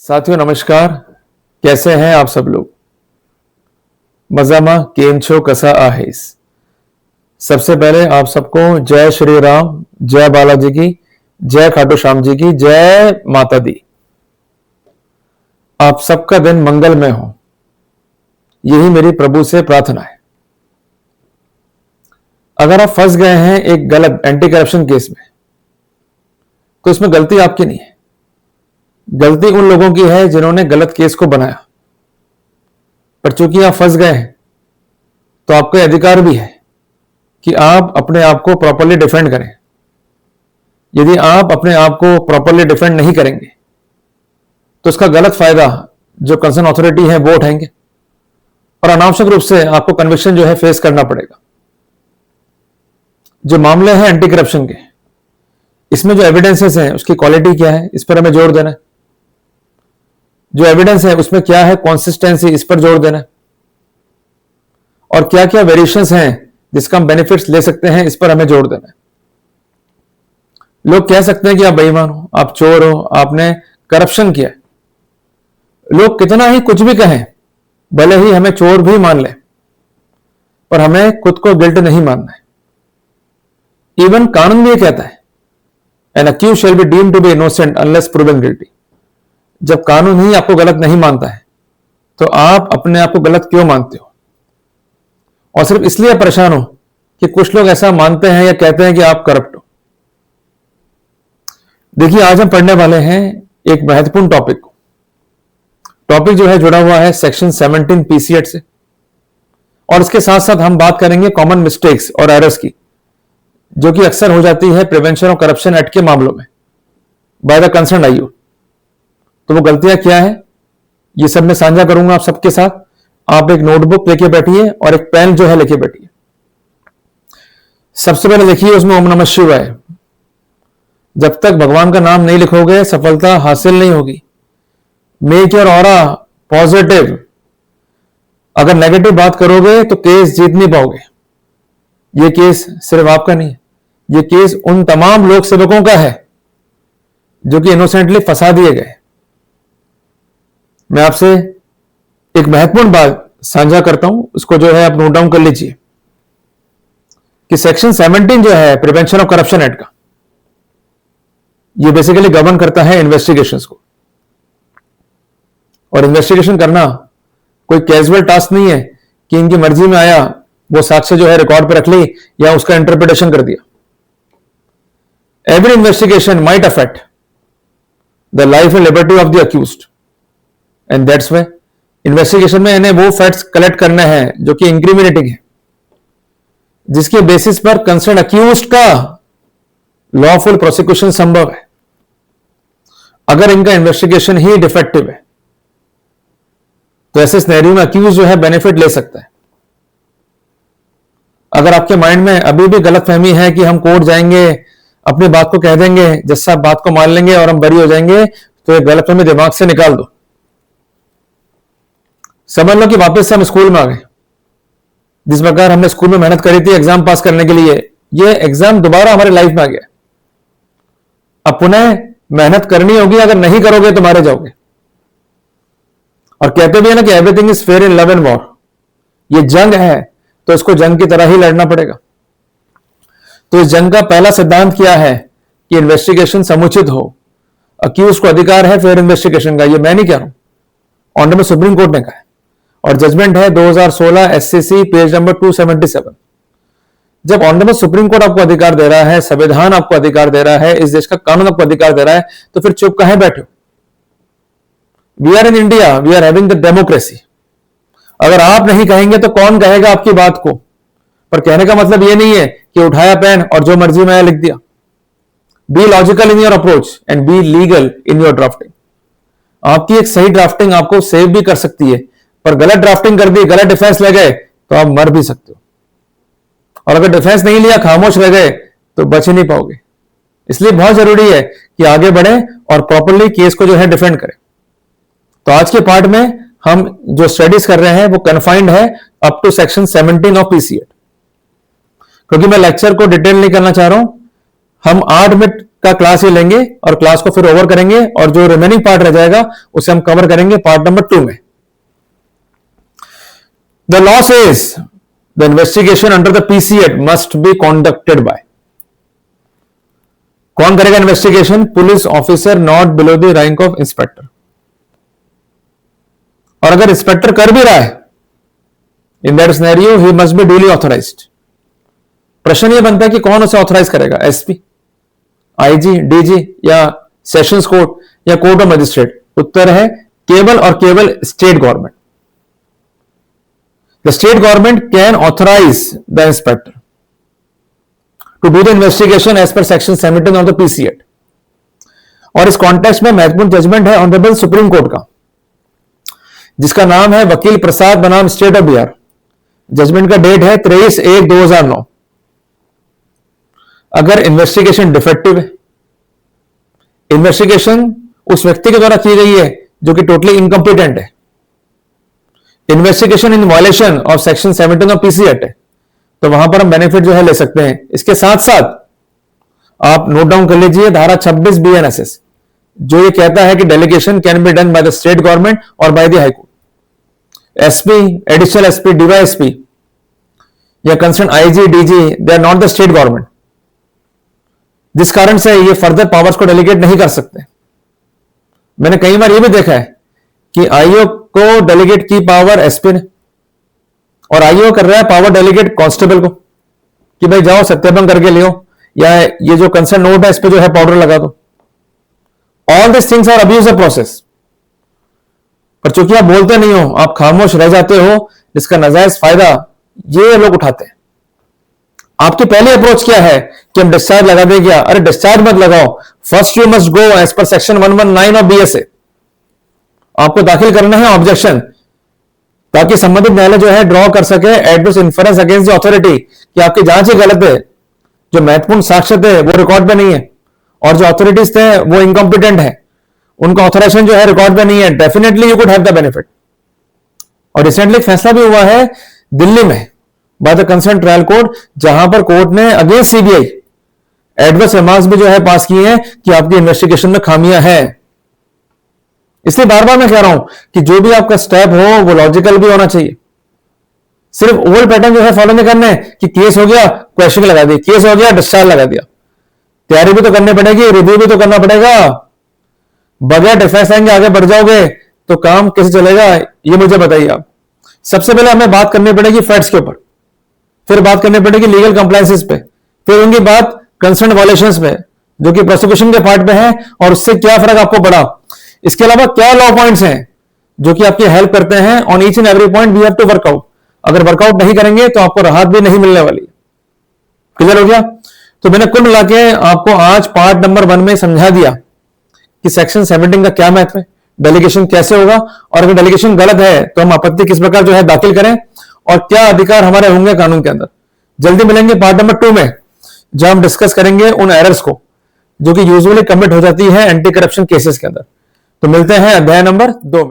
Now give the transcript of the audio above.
साथियों नमस्कार। कैसे हैं आप सब लोग? मजामा केम छो कसा आहेस। सबसे पहले आप सबको जय श्री राम, जय बालाजी की, जय खाटू श्याम जी की, जय माता दी। आप सबका दिन मंगलमय हो, यही मेरी प्रभु से प्रार्थना है। अगर आप फंस गए हैं एक गलत एंटी करप्शन केस में, तो इसमें गलती आपकी नहीं है। गलती उन लोगों की है जिन्होंने गलत केस को बनाया। पर चूंकि आप फंस गए हैं, तो आपका अधिकार भी है कि आप अपने आप को प्रॉपर्ली डिफेंड करें। यदि आप अपने आप को प्रॉपर्ली डिफेंड नहीं करेंगे, तो इसका गलत फायदा जो कंसर्न अथॉरिटी है वो उठाएंगे और अनावश्यक रूप से आपको कन्विक्शन जो है फेस करना पड़ेगा। जो मामले हैं एंटी करप्शन के, इसमें जो एविडेंसेस हैं उसकी क्वालिटी क्या है, इस पर हमें जोर देना है। जो एविडेंस है उसमें क्या है कंसिस्टेंसी, इस पर जोर देना है। और क्या क्या वेरिएशंस हैं जिसका हम बेनिफिट्स ले सकते हैं, इस पर हमें जोर देना है। लोग कह सकते हैं कि आप बेईमान हो, आप चोर हो, आपने करप्शन किया। लोग कितना ही कुछ भी कहें, भले ही हमें चोर भी मान लें, पर हमें खुद को गिल्ट नहीं मानना है। इवन कानून भी ये कहता है, an accused shall be deemed to be innocent unless proven guilty. जब कानून ही आपको गलत नहीं मानता है, तो आप अपने आप को गलत क्यों मानते हो? और सिर्फ इसलिए परेशान हो कि कुछ लोग ऐसा मानते हैं या कहते हैं कि आप करप्ट हो। देखिए, आज हम पढ़ने वाले हैं एक महत्वपूर्ण टॉपिक को। टॉपिक जो है जुड़ा हुआ है सेक्शन 17 पीसी एक्ट से, और इसके साथ साथ हम बात करेंगे कॉमन मिस्टेक्स और एरर्स की, जो कि अक्सर हो जाती है प्रिवेंशन ऑफ करप्शन एक्ट के मामलों में बाय द कंसर्न आईओ। तो वो गलतियां क्या है, ये सब मैं साझा करूंगा आप सबके साथ। आप एक नोटबुक लेके बैठिए और एक पेन जो है लेके बैठिए। सबसे पहले देखिए उसमें ओम नमः शिवाय। जब तक भगवान का नाम नहीं लिखोगे, सफलता हासिल नहीं होगी। Make your aura positive. अगर नेगेटिव बात करोगे तो केस जीत नहीं पाओगे। ये केस सिर्फ आपका नहीं है, ये केस उन तमाम लोक सेवकों का है जो कि इनोसेंटली फंसा दिए गए। मैं आपसे एक महत्वपूर्ण बात साझा करता हूं, उसको जो है आप नोट डाउन कर लीजिए कि सेक्शन 17 जो है प्रिवेंशन ऑफ करप्शन एक्ट का, ये बेसिकली गवर्न करता है इन्वेस्टिगेशंस को। और इन्वेस्टिगेशन करना कोई कैजुअल टास्क नहीं है कि इनकी मर्जी में आया वो साक्ष्य जो है रिकॉर्ड पर रख ली या उसका इंटरप्रिटेशन कर दिया। Every investigation might affect the life and liberty of the accused, and that's why investigation में इन्हें वो फैक्ट्स कलेक्ट करना है जो कि इंक्रिमिनेटिंग है, जिसके बेसिस पर कंसर्न अक्यूज्ड का लॉफुल प्रोसिक्यूशन संभव है। अगर इनका इन्वेस्टिगेशन ही डिफेक्टिव है, तो ऐसे सिनेरियो में अक्यूज जो है बेनिफिट ले सकता है। अगर आपके माइंड में अभी भी गलतफहमी है कि हम कोर्ट जाएंगे, अपनी बात को कह देंगे, जज साहब बात को मान लेंगे और हम बरी हो जाएंगे, तो ये गलतफहमी दिमाग से निकाल दो। समझ लो कि वापस से हम स्कूल में आ गए। जिस प्रकार हमने स्कूल में मेहनत करी थी एग्जाम पास करने के लिए, ये एग्जाम दोबारा हमारी लाइफ में आ गया। अब पुनः मेहनत करनी होगी, अगर नहीं करोगे तो मारे जाओगे। और कहते भी है ना कि everything is fair in love and war. ये जंग है तो इसको जंग की तरह ही लड़ना पड़ेगा। तो इस जंग का पहला सिद्धांत क्या है कि इन्वेस्टिगेशन समुचित हो। अक्यूज को अधिकार है फेयर इन्वेस्टिगेशन का, ये मैं नहीं कह रहा हूं, ऑनरेबल सुप्रीम कोर्ट ने कहा है। और जजमेंट है 2016 एससीसी पेज नंबर 277। जब ऑनरेबल सुप्रीम कोर्ट आपको अधिकार दे रहा है, संविधान आपको अधिकार दे रहा है, इस देश का कानून आपको अधिकार दे रहा है, तो फिर चुप काहे बैठे हो? We are in India, we are having the democracy. अगर आप नहीं कहेंगे तो कौन कहेगा आपकी बात को? पर कहने का मतलब यह नहीं है कि उठाया पेन और जो मर्जी में आया लिख दिया। Be logical in your approach and be legal in your drafting. आपकी एक सही ड्राफ्टिंग आपको सेव भी कर सकती है, पर गलत ड्राफ्टिंग कर दी, गलत डिफेंस ले गए तो आप मर भी सकते हो। और अगर डिफेंस नहीं लिया, खामोश रह गए, तो बच ही नहीं पाओगे। इसलिए बहुत जरूरी है कि आगे बढ़े और प्रॉपर्ली केस को जो है डिफेंड करें। तो आज के पार्ट में हम जो स्टडीज कर रहे हैं वो कन्फाइंड है up to section 17 of PC act, क्योंकि मैं लेक्चर को डिटेल नहीं करना चाह रहा हूं। हम 8 मिनट का क्लास ये लेंगे और क्लास को फिर ओवर करेंगे, और जो रिमेनिंग पार्ट रह जाएगा उसे हम कवर करेंगे पार्ट नंबर 2 में। The law says the investigation under the PC act must be conducted by, कौन करेगा investigation? Police officer not below the rank of inspector. और अगर इंस्पेक्टर कर भी रहा है, in that scenario he must be duly authorised. प्रश्न यह बनता है कि कौन उसे ऑथराइज करेगा? एसपी, आईजी, डीजी या सेशंस कोर्ट या कोर्ट ऑफ मजिस्ट्रेट? उत्तर है केवल और केवल state government. The state government can authorise the inspector to do the investigation as per section 17 of the PC act. और इस कॉन्टेक्स्ट में महत्वपूर्ण जजमेंट है ऑनरेबल सुप्रीम कोर्ट का, जिसका नाम है वकील प्रसाद बनाम स्टेट ऑफ बिहार। जजमेंट का डेट है 23/1/2009। अगर इन्वेस्टिगेशन डिफेक्टिव है, इन्वेस्टिगेशन उस व्यक्ति के द्वारा की गई है जो कि टोटली इनकम्पिटेंट है, investigation in violation of section 17 of PC act है, तो वहां पर हम बेनिफिट जो है ले सकते हैं। इसके साथ साथ आप नोट डाउन कर लीजिए धारा 26 BNSS, जो ये कहता है कि delegation can be done by the state government और by the high court. SP, additional SP, DYSP या concern IG, DG, they are not the state government, जिस कारण से ये फर्दर पावर्स को डेलीगेट नहीं कर सकते। मैंने कई बार ये भी देखा है कि आईओ को डेलीगेट की पावर एसपी ने, और आईओ कर रहा है पावर डेलीगेट कांस्टेबल को कि भाई जाओ सत्यापन करके लियो, या ये जो कंसर्न नोट है इस पे जो है पाउडर लगा दो। All this things are abuse of process. पर चूंकि आप बोलते नहीं हो, आप खामोश रह जाते हो, जिसका नाजायज फायदा ये लोग उठाते हैं। आपकी पहली अप्रोच क्या है कि हम डिस्चार्ज लगा दें क्या? अरे डिस्चार्ज मत लगाओ, first you must go as per section 119 of BSA. आपको दाखिल करना है ऑब्जेक्शन, ताकि संबंधित न्यायालय जो है ड्रॉ कर सके adverse inference against the authority कि आपकी जांच ही गलत है, जो महत्वपूर्ण साक्ष्य थे वो रिकॉर्ड पे नहीं है, और जो अथॉरिटीज थे वो इनकॉम्पिटेंट है, उनका ऑथराइजेशन जो है रिकॉर्ड पे नहीं है। Definitely you could have the benefit. और रिसेंटली फैसला भी हुआ है दिल्ली में by the concern trial court, जहां पर कोर्ट ने अगेंस्ट सीबीआई एडवर्स रिमार्क्स भी जो है पास किए हैं कि आपकी इन्वेस्टिगेशन में खामियां हैं। इसलिए बार बार मैं कह रहा हूं कि जो भी आपका स्टेप हो वो लॉजिकल भी होना चाहिए। सिर्फ ओल्ड पैटर्न जो है फॉलो नहीं करना है कि केस हो गया क्वेश्चन लगा दिया, केस हो गया डिस्चार्ज लगा दिया। तैयारी भी तो करनी पड़ेगी, रिव्यू भी तो करना पड़ेगा। बगैर डिफेंस लाइन के आगे बढ़ जाओगे तो काम कैसे चलेगा, ये मुझे बताइए आप। सबसे पहले हमें बात करनी पड़ेगी फैक्ट्स के ऊपर, फिर बात करनी पड़ेगी लीगल कंप्लायंसेस पे, फिर उनकी बात कंसर्न वायलेशंस पे जो कि प्रोसिक्यूशन के पार्ट पे है, और उससे क्या फर्क आपको पड़ा। इसके अलावा क्या लॉ पॉइंट्स हैं जो कि आपकी हेल्प करते हैं। On each and every point we have to work out. अगर वर्कआउट नहीं करेंगे तो आपको राहत भी नहीं मिलने वाली। क्लियर हो गया? तो मैंने कुल मिला के आपको आज पार्ट नंबर 1 में समझा दिया कि सेक्शन 17 का क्या महत्व है, डेलीगेशन कैसे होगा, और अगर डेलीगेशन गलत है तो हम आपत्ति किस प्रकार जो है दाखिल करें, और क्या अधिकार हमारे होंगे कानून के अंदर। जल्दी मिलेंगे पार्ट नंबर 2 में, जहां हम डिस्कस करेंगे उन एरर्स को जो कि यूजुअली कमिट हो जाती है एंटी करप्शन केसेस के अंदर। तो मिलते हैं अध्याय नंबर 2 में।